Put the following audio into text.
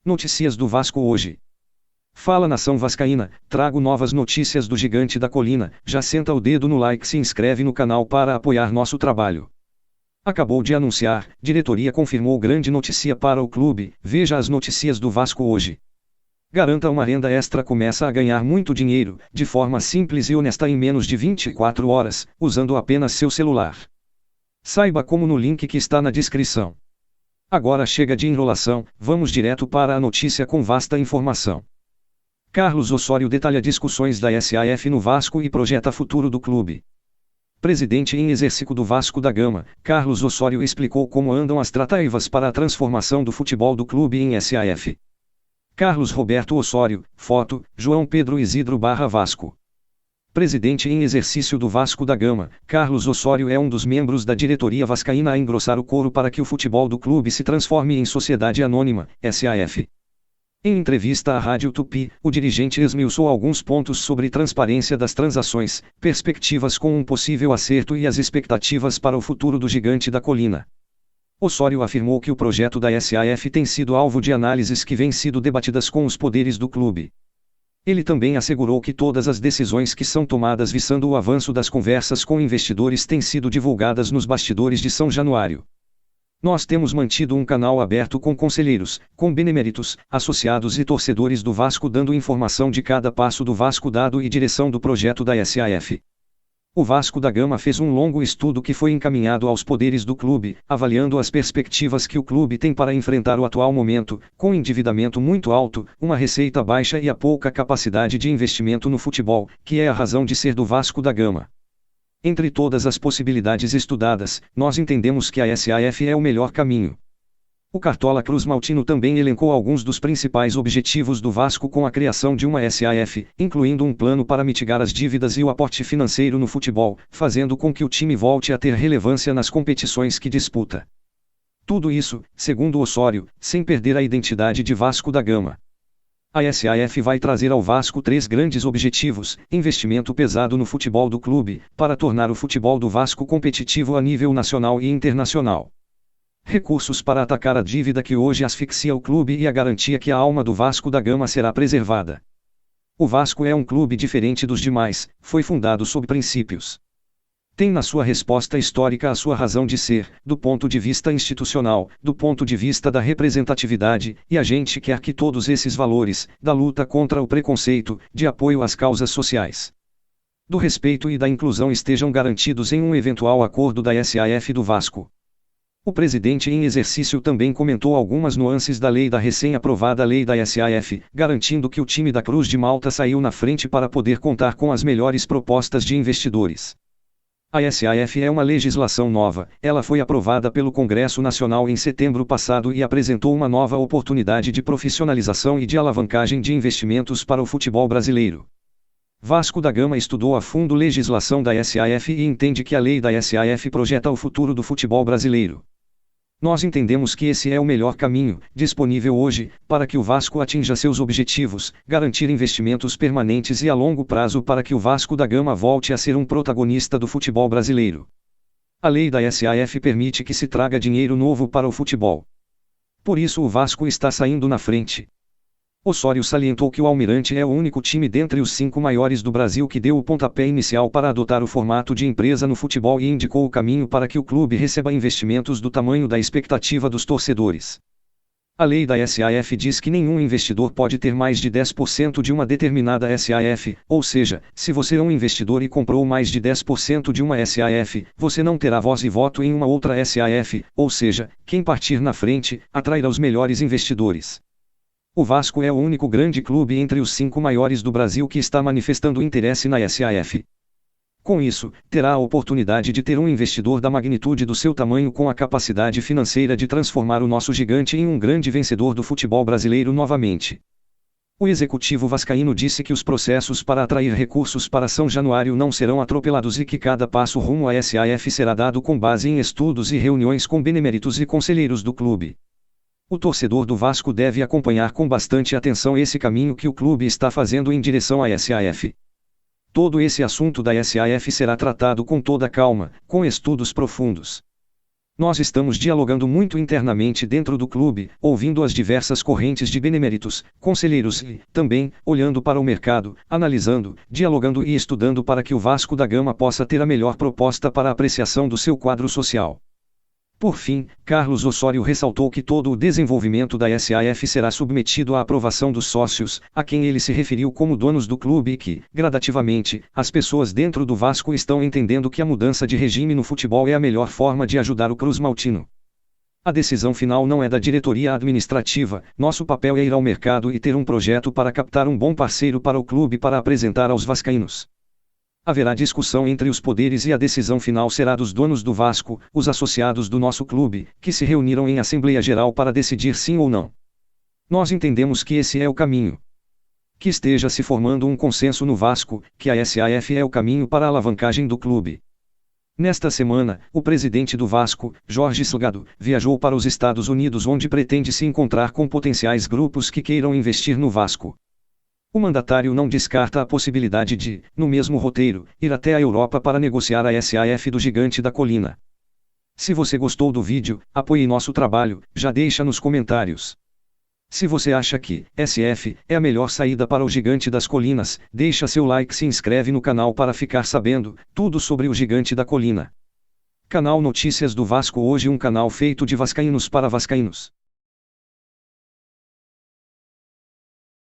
Notícias do Vasco hoje. Fala nação vascaína, trago novas notícias do Gigante da Colina, já senta o dedo no like e se inscreve no canal para apoiar nosso trabalho. Acabou de anunciar, diretoria confirmou grande notícia para o clube, veja as notícias do Vasco hoje. Garanta uma renda extra, começa a ganhar muito dinheiro, de forma simples e honesta em menos de 24 horas, usando apenas seu celular. Saiba como no link que está na descrição. Agora chega de enrolação, vamos direto para a notícia com vasta informação. Carlos Osório detalha discussões da SAF no Vasco e projeta futuro do clube. Presidente em exercício do Vasco da Gama, Carlos Osório explicou como andam as tratativas para a transformação do futebol do clube em SAF. Carlos Roberto Osório, foto, João Pedro Isidro Vasco. Presidente em exercício do Vasco da Gama, Carlos Osório é um dos membros da diretoria vascaína a engrossar o coro para que o futebol do clube se transforme em sociedade anônima, SAF. Em entrevista à Rádio Tupi, o dirigente esmiuçou alguns pontos sobre transparência das transações, perspectivas com um possível acerto e as expectativas para o futuro do Gigante da Colina. Osório afirmou que o projeto da SAF tem sido alvo de análises que vêm sido debatidas com os poderes do clube. Ele também assegurou que todas as decisões que são tomadas visando o avanço das conversas com investidores têm sido divulgadas nos bastidores de São Januário. Nós temos mantido um canal aberto com conselheiros, com beneméritos, associados e torcedores do Vasco dando informação de cada passo do Vasco dado e direção do projeto da SAF. O Vasco da Gama fez um longo estudo que foi encaminhado aos poderes do clube, avaliando as perspectivas que o clube tem para enfrentar o atual momento, com endividamento muito alto, uma receita baixa e a pouca capacidade de investimento no futebol, que é a razão de ser do Vasco da Gama. Entre todas as possibilidades estudadas, nós entendemos que a SAF é o melhor caminho. O Cartola Cruz Maltino também elencou alguns dos principais objetivos do Vasco com a criação de uma SAF, incluindo um plano para mitigar as dívidas e o aporte financeiro no futebol, fazendo com que o time volte a ter relevância nas competições que disputa. Tudo isso, segundo Osório, sem perder a identidade de Vasco da Gama. A SAF vai trazer ao Vasco 3 grandes objetivos: investimento pesado no futebol do clube, para tornar o futebol do Vasco competitivo a nível nacional e internacional. Recursos para atacar a dívida que hoje asfixia o clube e a garantia que a alma do Vasco da Gama será preservada. O Vasco é um clube diferente dos demais, foi fundado sob princípios. Tem na sua resposta histórica a sua razão de ser, do ponto de vista institucional, do ponto de vista da representatividade, e a gente quer que todos esses valores, da luta contra o preconceito, de apoio às causas sociais, do respeito e da inclusão estejam garantidos em um eventual acordo da SAF do Vasco. O presidente em exercício também comentou algumas nuances da lei da recém-aprovada lei da SAF, garantindo que o time da Cruz de Malta saiu na frente para poder contar com as melhores propostas de investidores. A SAF é uma legislação nova, ela foi aprovada pelo Congresso Nacional em setembro passado e apresentou uma nova oportunidade de profissionalização e de alavancagem de investimentos para o futebol brasileiro. Vasco da Gama estudou a fundo a legislação da SAF e entende que a lei da SAF projeta o futuro do futebol brasileiro. Nós entendemos que esse é o melhor caminho, disponível hoje, para que o Vasco atinja seus objetivos, garantir investimentos permanentes e a longo prazo para que o Vasco da Gama volte a ser um protagonista do futebol brasileiro. A lei da SAF permite que se traga dinheiro novo para o futebol. Por isso o Vasco está saindo na frente. Osório salientou que o Almirante é o único time dentre os 5 maiores do Brasil que deu o pontapé inicial para adotar o formato de empresa no futebol e indicou o caminho para que o clube receba investimentos do tamanho da expectativa dos torcedores. A lei da SAF diz que nenhum investidor pode ter mais de 10% de uma determinada SAF, ou seja, se você é um investidor e comprou mais de 10% de uma SAF, você não terá voz e voto em uma outra SAF, ou seja, quem partir na frente, atrairá os melhores investidores. O Vasco é o único grande clube entre os 5 maiores do Brasil que está manifestando interesse na SAF. Com isso, terá a oportunidade de ter um investidor da magnitude do seu tamanho com a capacidade financeira de transformar o nosso gigante em um grande vencedor do futebol brasileiro novamente. O executivo vascaíno disse que os processos para atrair recursos para São Januário não serão atropelados e que cada passo rumo à SAF será dado com base em estudos e reuniões com beneméritos e conselheiros do clube. O torcedor do Vasco deve acompanhar com bastante atenção esse caminho que o clube está fazendo em direção à SAF. Todo esse assunto da SAF será tratado com toda calma, com estudos profundos. Nós estamos dialogando muito internamente dentro do clube, ouvindo as diversas correntes de beneméritos, conselheiros e, também, olhando para o mercado, analisando, dialogando e estudando para que o Vasco da Gama possa ter a melhor proposta para a apreciação do seu quadro social. Por fim, Carlos Osório ressaltou que todo o desenvolvimento da SAF será submetido à aprovação dos sócios, a quem ele se referiu como donos do clube e que, gradativamente, as pessoas dentro do Vasco estão entendendo que a mudança de regime no futebol é a melhor forma de ajudar o Cruz Maltino. A decisão final não é da diretoria administrativa, nosso papel é ir ao mercado e ter um projeto para captar um bom parceiro para o clube para apresentar aos vascaínos. Haverá discussão entre os poderes e a decisão final será dos donos do Vasco, os associados do nosso clube, que se reuniram em Assembleia Geral para decidir sim ou não. Nós entendemos que esse é o caminho. Que esteja se formando um consenso no Vasco, que a SAF é o caminho para a alavancagem do clube. Nesta semana, o presidente do Vasco, Jorge Salgado, viajou para os Estados Unidos onde pretende se encontrar com potenciais grupos que queiram investir no Vasco. O mandatário não descarta a possibilidade de, no mesmo roteiro, ir até a Europa para negociar a SAF do Gigante da Colina. Se você gostou do vídeo, apoie nosso trabalho, já deixa nos comentários. Se você acha que SF é a melhor saída para o Gigante das Colinas, deixa seu like e se inscreve no canal para ficar sabendo tudo sobre o Gigante da Colina. Canal Notícias do Vasco, hoje um canal feito de vascaínos para vascaínos.